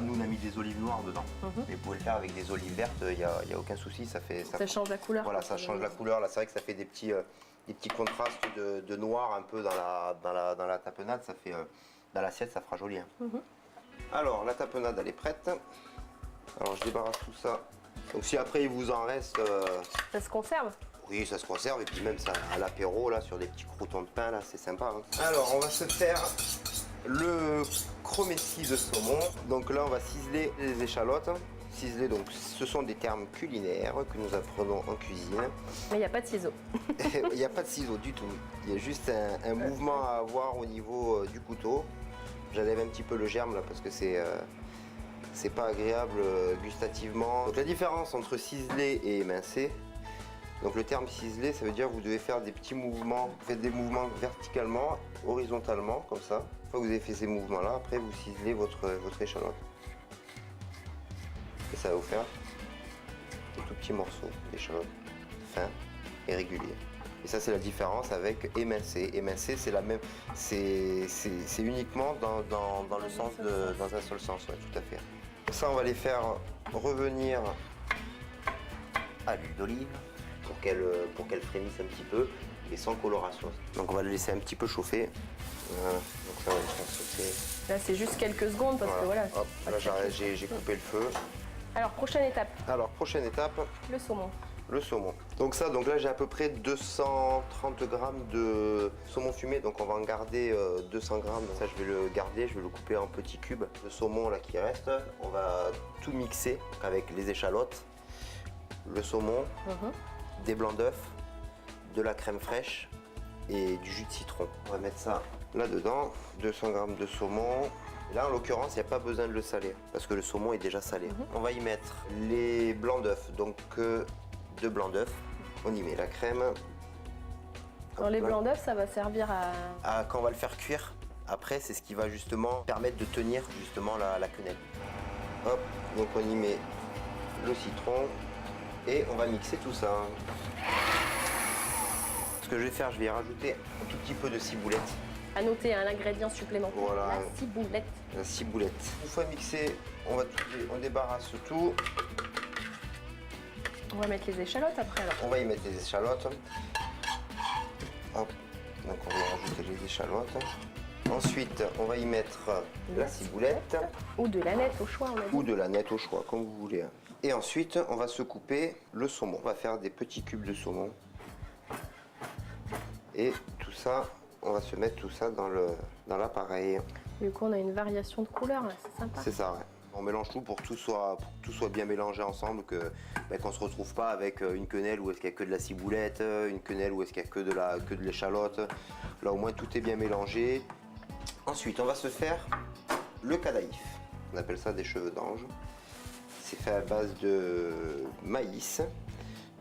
nous on a mis des olives noires dedans. Mais vous pouvez le faire avec des olives vertes, il n'y a aucun souci. Ça change la couleur. Voilà, ça change la couleur. Là, c'est vrai que ça fait des petits contrastes de noir un peu dans la tapenade. Ça fait, dans l'assiette, ça fera joli. Hein. Alors, la tapenade, elle est prête. Alors, je débarrasse tout ça. Donc, si après il vous en reste... Ça se conserve? Oui, ça se conserve. Et puis même ça, à l'apéro, là, sur des petits croûtons de pain, là, c'est sympa. Hein. Alors, on va se faire le chromessi de saumon. Donc là, on va ciseler les échalotes. Ciseler, donc, ce sont des termes culinaires que nous apprenons en cuisine. Mais il n'y a pas de ciseaux. Il n'y a pas de ciseaux du tout. Il y a juste un mouvement à avoir au niveau du couteau. J'enlève un petit peu le germe là parce que c'est pas agréable gustativement. Donc la différence entre ciseler et émincer. Donc le terme ciseler, ça veut dire que vous devez faire des petits mouvements. Vous faites des mouvements verticalement, horizontalement, comme ça. Une fois que vous avez fait ces mouvements-là, après vous ciselez votre échalote. Et ça va vous faire des tout petits morceaux d'échalote fins et réguliers. Et ça, c'est la différence avec émincer. Émincer, c'est la même, c'est uniquement dans le sens dans un seul sens, ouais, tout à fait. Ça, on va les faire revenir à l'huile d'olive pour qu'elle frémisse un petit peu et sans coloration. Donc, on va le laisser un petit peu chauffer. Voilà. Donc ça, on va le faire sauter. Là, c'est juste quelques secondes parce que voilà. Hop, là, j'ai coupé le feu. Alors, prochaine étape. Alors, prochaine étape. Le saumon. Le saumon. Donc ça, donc là j'ai à peu près 230 g de saumon fumé, donc on va en garder 200 g. Ça je vais le garder, je vais le couper en petits cubes. Le saumon là qui reste, on va tout mixer avec les échalotes, le saumon, des blancs d'œufs, de la crème fraîche et du jus de citron. On va mettre ça là-dedans, 200 g de saumon. Là, en l'occurrence, il n'y a pas besoin de le saler parce que le saumon est déjà salé. On va y mettre les blancs d'œufs, donc 2 blancs d'œufs. On y met la crème. Alors les blancs d'œufs, ça va servir à... Quand on va le faire cuire, après, c'est ce qui va justement permettre de tenir justement la quenelle. Hop, donc on y met le citron et on va mixer tout ça. Ce que je vais faire, je vais y rajouter un tout petit peu de ciboulette. À noter un ingrédient supplémentaire, voilà. La ciboulette. La ciboulette. Une fois mixé, on débarrasse tout. On va mettre les échalotes après alors. On va y mettre les échalotes. Hop. Donc on va rajouter les échalotes. Ensuite, on va y mettre la ciboulette. Ou de l'aneth au choix, on a dit. Ou de l'aneth au choix, comme vous voulez. Et ensuite, on va se couper le saumon. On va faire des petits cubes de saumon. Et tout ça, on va se mettre tout ça dans l'appareil. Du coup, on a une variation de couleurs, c'est sympa. C'est ça, ouais. On mélange tout pour que tout soit bien mélangé ensemble, qu'on ne se retrouve pas avec une quenelle où est-ce qu'il n'y a que de la ciboulette, une quenelle où est-ce qu'il n'y a que de l'échalote. Là, au moins, tout est bien mélangé. Ensuite, on va se faire le cadaïf. On appelle ça des cheveux d'ange. C'est fait à base de maïs.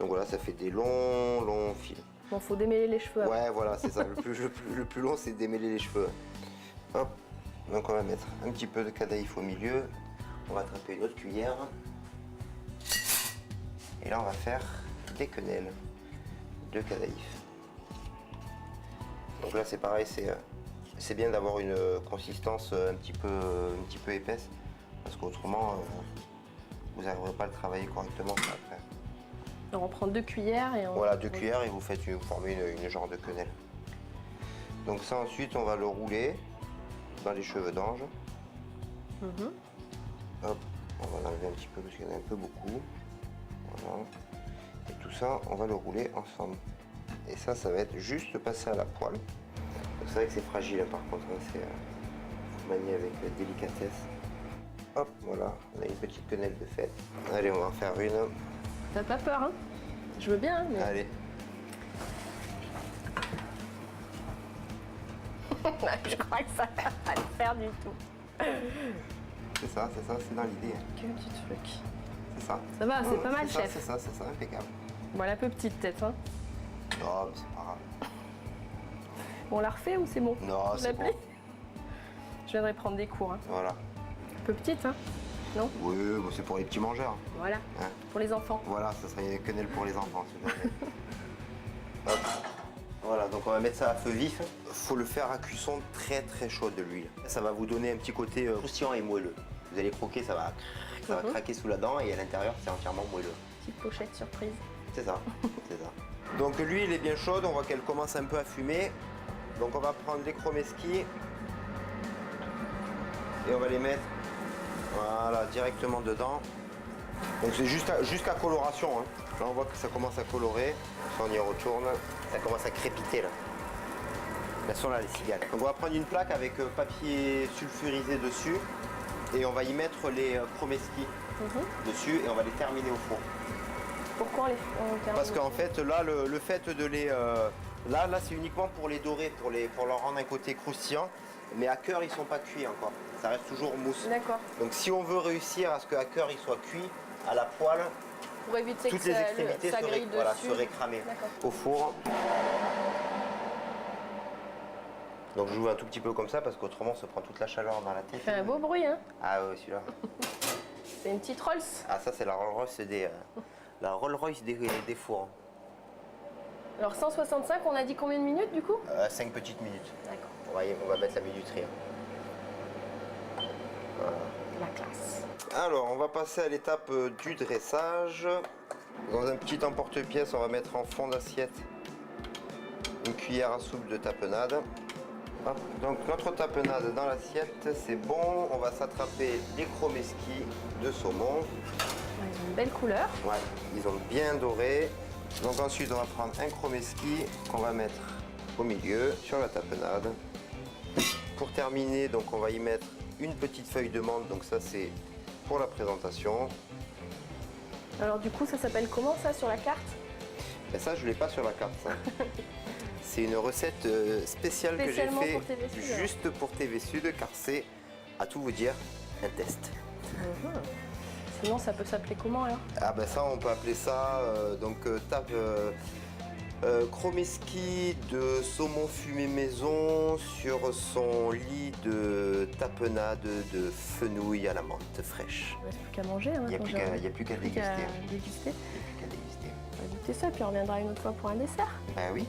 Donc voilà, ça fait des longs fils. Bon, faut démêler les cheveux. Ouais, voilà, c'est ça. Le plus long, c'est de démêler les cheveux. Hop. Donc on va mettre un petit peu de cadaïf au milieu. On va attraper une autre cuillère. Et là, on va faire des quenelles de cadaïf. Donc là, c'est pareil, c'est bien d'avoir une consistance un petit peu épaisse. Parce qu'autrement, vous n'arriverez pas à le travailler correctement après. Alors on prend 2 cuillères et on... Voilà, 2 cuillères et vous formez une genre de quenelle. Donc ça, ensuite, on va le rouler dans les cheveux d'ange. Hop, on va l'enlever un petit peu parce qu'il y en a un peu beaucoup. Voilà. Et tout ça, on va le rouler ensemble. Et ça va être juste passé à la poêle. C'est vrai que c'est fragile hein, par contre, hein, faut manier avec délicatesse. Hop, voilà, on a une petite quenelle de fête. Allez, on va en faire une. T'as pas peur, hein? Je veux bien, mais... Allez. Je crois que ça va pas le faire du tout. C'est ça, c'est dans l'idée. Que du truc. C'est ça. Ça va, c'est pas mal, chef. C'est ça, impeccable. Bon, la peu petite tête, hein. Non, mais c'est pas grave. On la refait ou c'est bon? Non, c'est bon. Je viendrai prendre des cours, hein. Voilà. Un peu petite, hein? Non? Oui, bon, c'est pour les petits mangeurs. Voilà, hein. Pour les enfants. Voilà, ça serait une quenelle pour les enfants. Hop. Voilà, donc on va mettre ça à feu vif. Faut le faire à cuisson très chaude de l'huile. Ça va vous donner un petit côté croustillant et moelleux. Vous allez croquer, ça va craquer sous la dent et à l'intérieur c'est entièrement moelleux. Petite pochette surprise. C'est ça, c'est ça. Donc l'huile est bien chaude, on voit qu'elle commence un peu à fumer. Donc on va prendre les chromeski et on va les mettre voilà, directement dedans. Donc c'est jusqu'à coloration. Hein. Là on voit que ça commence à colorer. Ça, on y retourne, ça commence à crépiter là. Elles sont là les cigales. Donc on va prendre une plaque avec papier sulfurisé dessus et on va y mettre les chromeski dessus et on va les terminer au four. Pourquoi on termine? Parce qu'en fait là le fait de les là c'est uniquement pour les dorer, pour leur rendre un côté croustillant, mais à cœur ils sont pas cuits encore. Ça reste toujours mousse. D'accord. Donc si on veut réussir à ce qu'à cœur il soit cuit à la poêle, pour éviter toutes que les extrémités seraient cramées au four. Donc je joue un tout petit peu comme ça parce qu'autrement on se prend toute la chaleur dans la tête. Ça fait un beau bruit, hein. Ah oui, celui-là. C'est une petite Rolls. Ah ça c'est la Rolls Royce des fours. Alors 165, on a dit combien de minutes du coup? 5 petites minutes. D'accord. On va mettre la minuterie. Voilà. La classe. Alors on va passer à l'étape du dressage. Dans un petit emporte-pièce, on va mettre en fond d'assiette une cuillère à soupe de tapenade. Hop. Donc notre tapenade dans l'assiette, c'est bon. On va s'attraper les chromeski de saumon. Ils ont une belle couleur. Ouais, ils ont bien doré. Donc ensuite, on va prendre un chromeski qu'on va mettre au milieu sur la tapenade. Pour terminer, donc on va y mettre une petite feuille de menthe. Donc ça, c'est pour la présentation. Alors du coup, ça s'appelle comment ça sur la carte? Ben ça, je l'ai pas sur la carte. Ça. C'est une recette spéciale que j'ai fait juste pour TV Sud, car c'est, à tout vous dire, un test. Sinon, ça peut s'appeler comment alors? Ah ben ça, on peut appeler ça chromeski de saumon fumé maison sur son lit de tapenade de fenouil à la menthe fraîche. Il n'y a plus qu'à manger. Hein, Il n'y a plus qu'à déguster. déguster. On va goûter ça, puis on reviendra une autre fois pour un dessert. Ben oui.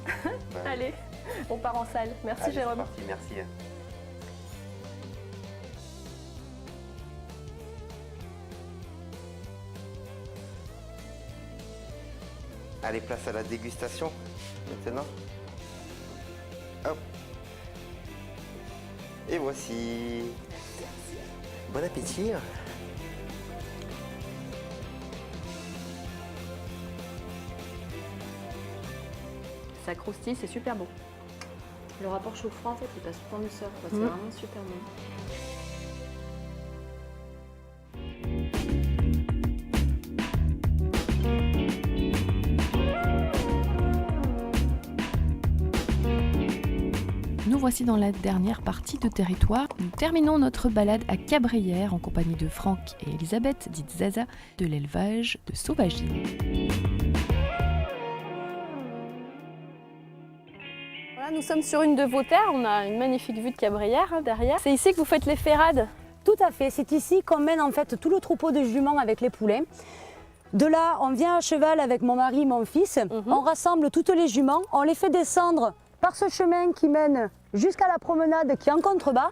Allez, on part en salle. Merci Allez, Jérôme. c'est parti, merci. Allez, place à la dégustation, maintenant. Hop. Et voici. Bon appétit. Ça croustille, c'est super beau. Le rapport chaud-froid, en fait, il passe point de sort. C'est vraiment super bon. Nous voici dans la dernière partie de Territoire. Nous terminons notre balade à Cabrières en compagnie de Franck et Elisabeth, dite Zaza, de l'élevage de Sauvagine. Voilà, nous sommes sur une de vos terres. On a une magnifique vue de Cabrières derrière. C'est ici que vous faites les ferrades? Tout à fait, c'est ici qu'on mène en fait tout le troupeau de juments avec les poulets. De là, on vient à cheval avec mon mari et mon fils, on rassemble toutes les juments, on les fait descendre par ce chemin qui mène jusqu'à la promenade qui est en contrebas.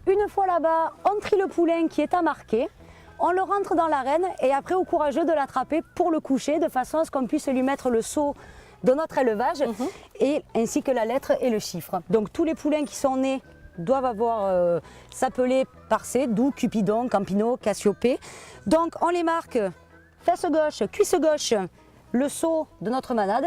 Une fois là-bas, on trie le poulain qui est à marquer, on le rentre dans l'arène et après au courageux de l'attraper pour le coucher de façon à ce qu'on puisse lui mettre le sceau de notre élevage et ainsi que la lettre et le chiffre. Donc tous les poulains qui sont nés doivent avoir s'appeler par C, d'où Cupidon, Campino, Cassiopée. Donc on les marque fesse gauche, cuisse gauche, le sceau de notre manade.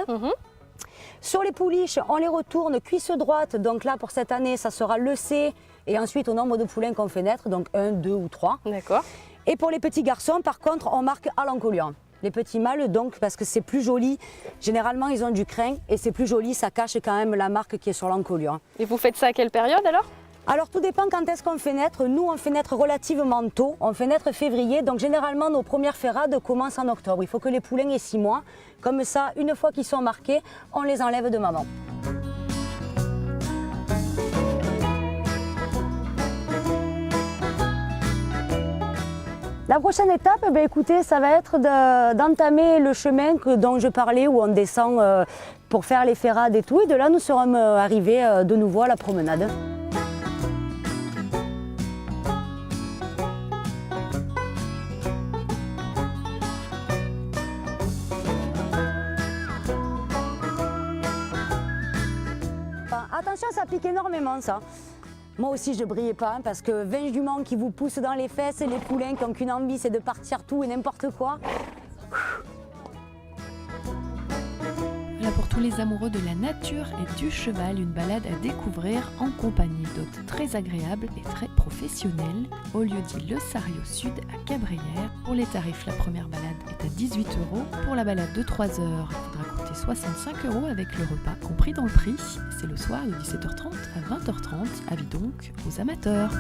Sur les pouliches, on les retourne cuisse droite, donc là pour cette année ça sera le C et ensuite au nombre de poulains qu'on fait naître, donc 1, 2 ou 3. D'accord. Et pour les petits garçons, par contre, on marque à l'encolion. Les petits mâles, donc, parce que c'est plus joli, généralement ils ont du crin et c'est plus joli, ça cache quand même la marque qui est sur l'encolion. Et vous faites ça à quelle période alors? Alors tout dépend quand est-ce qu'on fait naître. Nous, on fait naître relativement tôt. On fait naître février. Donc généralement, nos premières ferrades commencent en octobre. Il faut que les poulains aient 6 mois. Comme ça, une fois qu'ils sont marqués, on les enlève de maman. La prochaine étape, écoutez, ça va être d'entamer le chemin dont je parlais, où on descend pour faire les ferrades et tout. Et de là, nous serons arrivés de nouveau à la promenade. attention, ça pique énormément ça. Moi aussi je brillais pas, hein, parce que 20 juments qui vous poussent dans les fesses, et les poulains qui n'ont qu'une envie, c'est de partir tout et n'importe quoi. Voilà pour tous les amoureux de la nature et du cheval, une balade à découvrir en compagnie d'hôtes très agréables et très professionnels au lieu dit Le Sario Sud à Cabrières. Pour les tarifs, la première balade est à 18 €. Pour la balade de 3 heures, il faudra compter 65 € avec le repas compris dans le prix. C'est le soir de 17h30 à 20h30. Avis donc aux amateurs.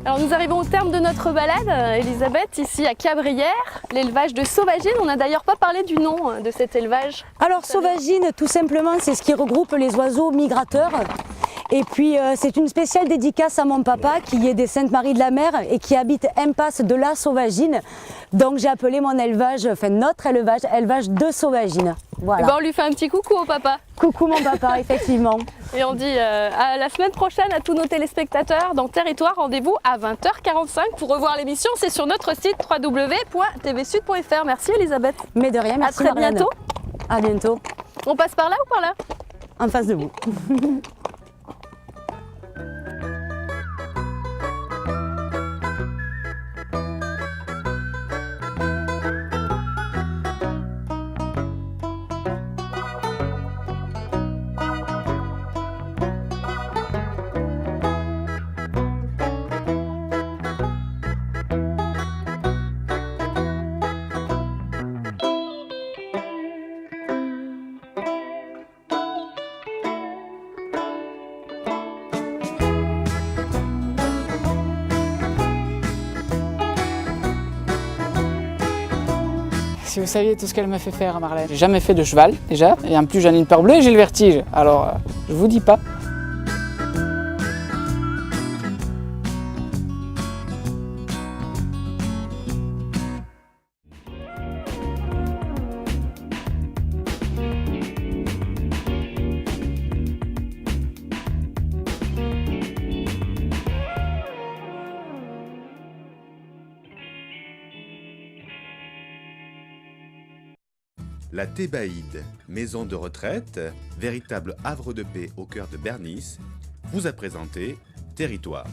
Alors nous arrivons au terme de notre balade, Elisabeth, ici à Cabrières, l'élevage de Sauvagine. On n'a d'ailleurs pas parlé du nom de cet élevage. Alors Sauvagine, tout simplement, c'est ce qui regroupe les oiseaux migrateurs. Et puis c'est une spéciale dédicace à mon papa qui est des Saintes-Maries de la Mer et qui habite impasse de la Sauvagine. Donc j'ai appelé mon élevage, enfin notre élevage, élevage de Sauvagine. Voilà. Et ben on lui fait un petit coucou au papa. Coucou mon papa, effectivement. Et on dit à la semaine prochaine à tous nos téléspectateurs dans Territoire. Rendez-vous à 20h45 pour revoir l'émission. C'est sur notre site www.tvsud.fr. Merci Elisabeth. Mais de rien, merci À très Marianne. bientôt. À bientôt. On passe par là ou par là? En face de vous. Si vous saviez tout ce qu'elle m'a fait faire, Marlène. J'ai jamais fait de cheval, déjà, et en plus j'en ai une peur bleue et j'ai le vertige. Alors, je vous dis pas. La Thébaïde, maison de retraite, véritable havre de paix au cœur de Bernice, vous a présenté Territoire.